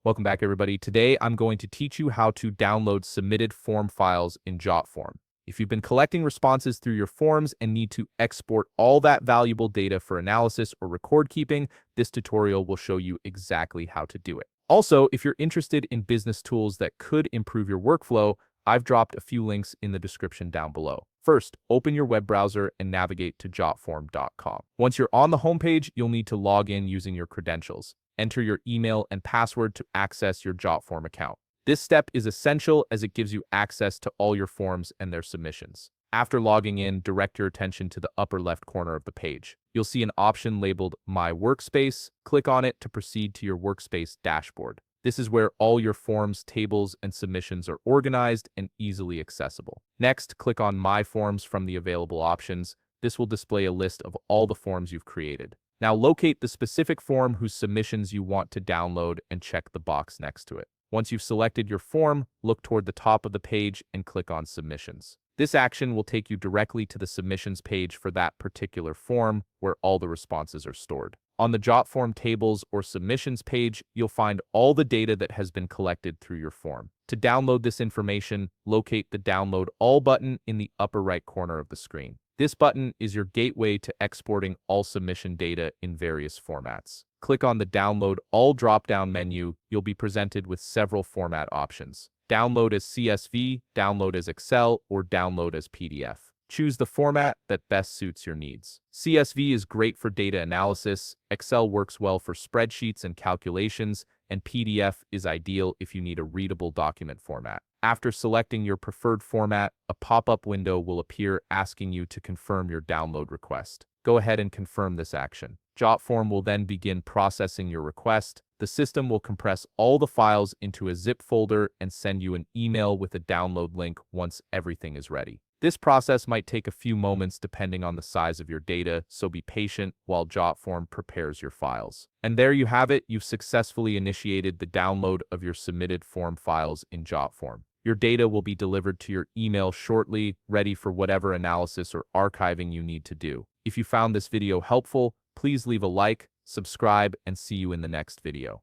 Welcome back, everybody. Today, I'm going to teach you how to download submitted form files in Jotform. If you've been collecting responses through your forms and need to export all that valuable data for analysis or record keeping, this tutorial will show you exactly how to do it. Also, if you're interested in business tools that could improve your workflow, I've dropped a few links in the description down below. First, open your web browser and navigate to jotform.com. Once you're on the homepage, you'll need to log in using your credentials. Enter your email and password to access your Jotform account. This step is essential as it gives you access to all your forms and their submissions. After logging in, direct your attention to the upper left corner of the page. You'll see an option labeled My Workspace. Click on it to proceed to your Workspace dashboard. This is where all your forms, tables, and submissions are organized and easily accessible. Next, click on My Forms from the available options. This will display a list of all the forms you've created. Now locate the specific form whose submissions you want to download and check the box next to it. Once you've selected your form, look toward the top of the page and click on Submissions. This action will take you directly to the submissions page for that particular form where all the responses are stored. On the Jotform tables or submissions page, you'll find all the data that has been collected through your form. To download this information, locate the Download All button in the upper right corner of the screen. This button is your gateway to exporting all submission data in various formats. Click on the Download All drop-down menu. You'll be presented with several format options. Download as CSV, download as Excel, or download as PDF. Choose the format that best suits your needs. CSV is great for data analysis, Excel works well for spreadsheets and calculations, and PDF is ideal if you need a readable document format. After selecting your preferred format, a pop-up window will appear asking you to confirm your download request. Go ahead and confirm this action. Jotform will then begin processing your request. The system will compress all the files into a zip folder and send you an email with a download link once everything is ready. This process might take a few moments depending on the size of your data, so be patient while Jotform prepares your files. And there you have it, you've successfully initiated the download of your submitted form files in Jotform. Your data will be delivered to your email shortly, ready for whatever analysis or archiving you need to do. If you found this video helpful, please leave a like, subscribe, and see you in the next video.